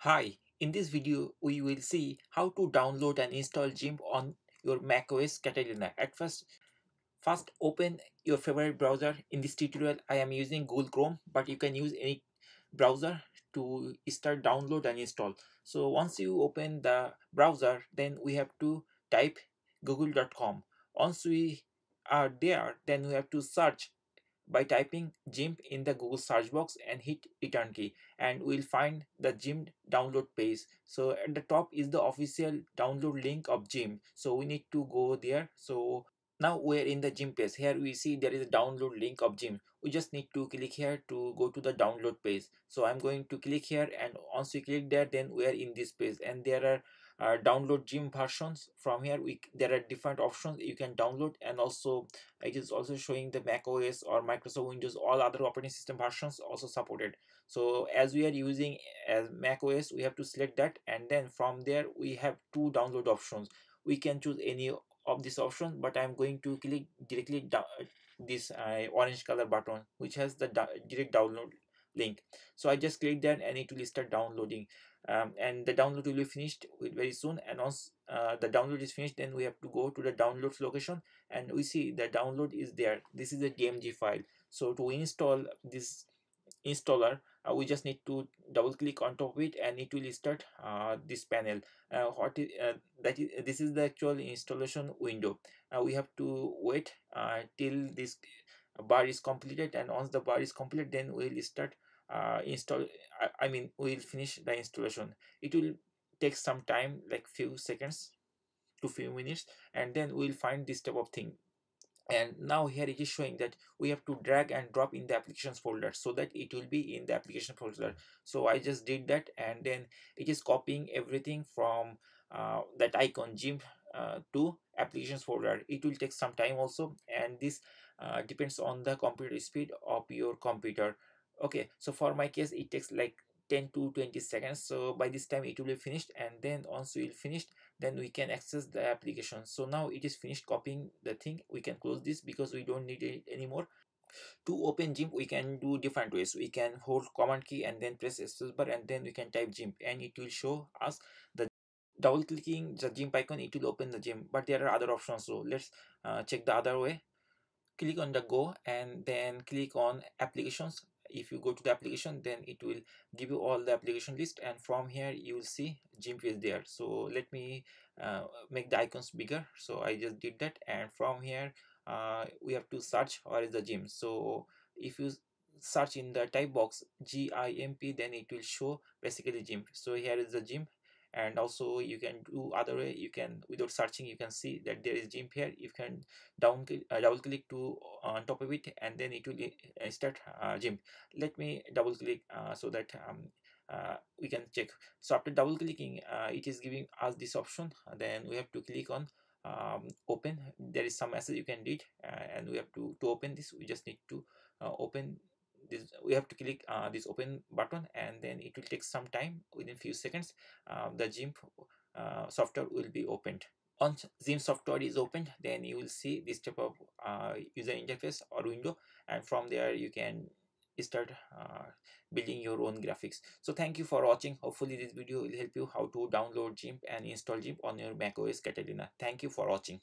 Hi, in this video we will see how to download and install GIMP on your macOS Catalina. First open your favorite browser. In this tutorial I am using Google Chrome, but you can use any browser to start download and install. So once you open the browser, then we have to type google.com. Once we are there, then we have to search by typing GIMP in the Google search box and hit return key, and we'll find the GIMP download page. So at the top is the official download link of GIMP, so we need to go there. So now we're in the GIMP page. Here we see there is a download link of GIMP. We just need to click here to go to the download page. So I'm going to click here, and once we click there, then we are in this page, and there are download GIMP versions. From here there are different options you can download, and also it is also showing the Mac OS or Microsoft Windows. All other operating system versions also supported. So as we are using as Mac OS, we have to select that, and then from there we have two download options. We can choose any of this option, but I'm going to click directly down this orange color button which has the direct download link. So I just click that and it will start downloading, and the download will be finished very soon. And once the download is finished, then we have to go to the downloads location, and we see the download is there. This is a DMG file. So to install this installer, we just need to double click on top of it, and it will start this panel. This is the actual installation window. We have to wait till this bar is completed, and once the bar is complete, then we'll start install I mean we'll finish the installation. It will take some time, like few seconds to few minutes, and then we'll find this type of thing. And now here it is showing that we have to drag and drop in the applications folder so that it will be in the application folder. So I just did that, and then it is copying everything from that icon GIMP to applications folder. It will take some time also, and this depends on the computer speed of your computer. Okay, so for my case it takes like 10 to 20 seconds. So by this time it will be finished, and then once we finished, then we can access the application. So now it is finished copying the thing. We can close this because we don't need it anymore. To open GIMP we can do different ways. We can hold command key and then press spacebar, and then we can type GIMP, and it will show us the double clicking the GIMP icon. It will open the GIMP, but there are other options. So let's check the other way. Click on the go, and then click on applications. If you go to the application, then it will give you all the application list, and from here you will see GIMP is there. So let me make the icons bigger. So I just did that, and from here we have to search where is the GIMP. So if you search in the type box GIMP, then it will show basically GIMP. So here is the GIMP. And also you can do other way. You can, without searching, you can see that there is GIMP here. You can double click to on top of it, and then it will start GIMP. Let me double click so that we can check. So after double clicking, it is giving us this option. Then we have to click on open. There is some message you can read, and we have to open this. We just need to open this. We have to click this open button, and then it will take some time. Within few seconds the GIMP software will be opened. Once GIMP software is opened, then you will see this type of user interface or window, and from there you can start building your own graphics. So thank you for watching. Hopefully this video will help you how to download GIMP and install GIMP on your macOS Catalina. Thank you for watching.